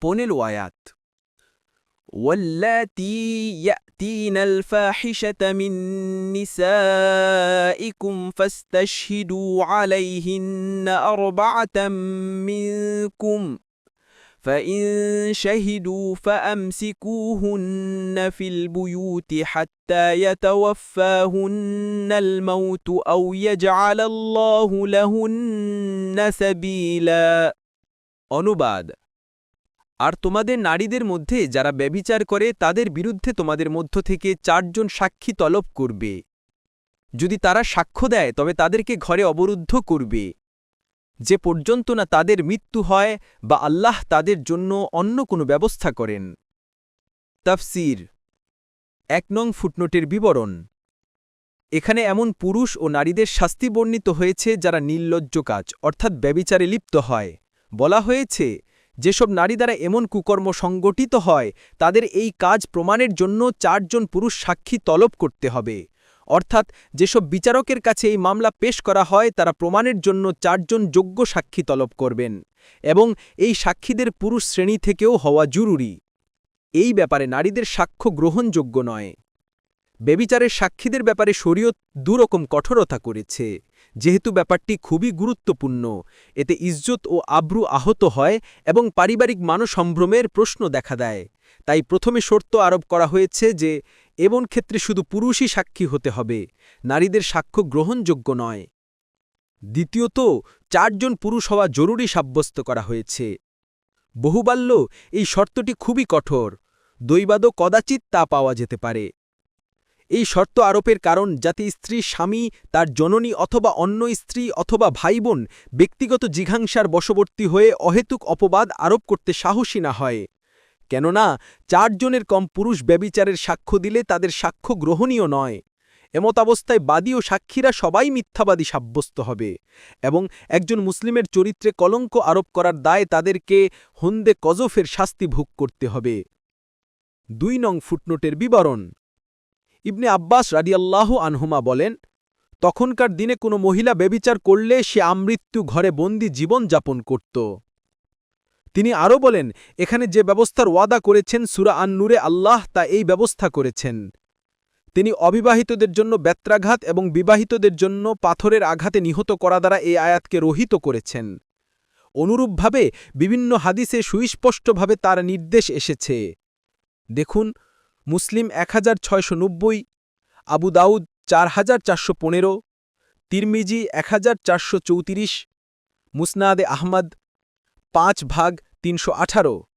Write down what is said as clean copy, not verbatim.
15 আয়াত واللاتي يأتين الفاحشة من نسائكم فاستشهدوا عليهن 4 منكم فإن شهدوا فأمسكوهن في البيوت حتى يتوفاهن الموت أو يجعل الله لهن سبيلا অনুবাদ আর তোমাদের নারীদের মধ্যে যারা ব্যভিচার করে তাদের বিরুদ্ধে তোমাদের মধ্য থেকে 4 জন সাক্ষী তলব করবে যদি তারা সাক্ষ্য দেয় তবে তাদেরকে ঘরে অবরুদ্ধ করবে যে পর্যন্ত না তাদের মৃত্যু হয় বা আল্লাহ তাদের জন্য অন্য কোনো ব্যবস্থা করেন তাফসীর 1 নং ফুটনোটের বিবরণ এখানে এমন পুরুষ ও নারীদের শাস্তি বর্ণিত হয়েছে যারা নির্লজ্জ কাজ অর্থাৎ ব্যভিচারে লিপ্ত হয় বলা হয়েছে যেসব নারী দ্বারা এমন কুকর্ম সংগঠিত হয় তাদের এই কাজ প্রমাণের জন্য 4 জন পুরুষ সাক্ষী তলব করতে হবে অর্থাৎ যেসব বিচারকের কাছে এই মামলা পেশ করা হয় তারা প্রমাণের জন্য 4 জন যোগ্য সাক্ষী তলব করবেন এবং এই সাক্ষীদের পুরুষ শ্রেণী থেকেও হওয়া জরুরি এই ব্যাপারে নারীদের সাক্ষ্য গ্রহণযোগ্য নয় ব্যভিচারের সাক্ষীদের ব্যাপারে শরীয়ত দুরকম কঠোরতা করেছে যেহেতু ব্যাপারটি খুবই গুরুত্বপূর্ণ এতে ইজ্জত ও আব্রু আহত হয় এবং পারিবারিক মানসম্ভ্রমের প্রশ্ন দেখা দেয় তাই প্রথমে শর্ত আরোপ করা হয়েছে যে এমন ক্ষেত্রে শুধু পুরুষই সাক্ষী হতে হবে নারীদের সাক্ষ্য গ্রহণযোগ্য নয় দ্বিতীয়ত 4 জন পুরুষ হওয়া জরুরি সাব্যস্ত করা হয়েছে বহুবাল্য এই শর্তটি খুবই কঠোর দৈবাদও কদাচিৎ তা পাওয়া যেতে পারে এই শর্ত আরোপের কারণ যাতে স্ত্রী স্বামী তার জননী অথবা অন্য স্ত্রী অথবা ভাইবোন ব্যক্তিগত জিঘাংসার বশবর্তী হয়ে অহেতুক অপবাদ আরোপ করতে সাহসী না হয় কেননা 4 জনের কম পুরুষ ব্যভিচারের সাক্ষ্য দিলে তাদের সাক্ষ্য গ্রহণীয় নয় এমতাবস্থায় বাদী ও সাক্ষীরা সবাই মিথ্যাবাদী সাব্যস্ত হবে এবং একজন মুসলিমের চরিত্রে কলঙ্ক আরোপ করার দায় তাদেরকে হন্দে কজফের শাস্তি ভোগ করতে হবে 2 নং ফুটনোটের বিবরণ ইবনে আব্বাস রাদিয়াল্লাহু আনহুমা বলেন তখনকার দিনে কোনো মহিলা ব্যভিচার করলে সে আমৃত্যু ঘরে বন্দী জীবন যাপন করত তিনি আরও বলেন এখানে যে ব্যবস্থার ওয়াদা করেছেন সূরা আন-নূরে আল্লাহ তা এই ব্যবস্থা করেছেন তিনি অবিবাহিতদের জন্য বেত্রাঘাত এবং বিবাহিতদের জন্য পাথরের আঘাতে নিহত করা দ্বারা এই আয়াতকে রহিত করেছেন অনুরূপভাবে বিভিন্ন হাদিসে সুস্পষ্টভাবে তার নির্দেশ এসেছে দেখুন মুসলিম 1690 আবু দাউদ 4415 তিরমিজি 1434 মুসনাদে আহমদ 5 ভাগ 318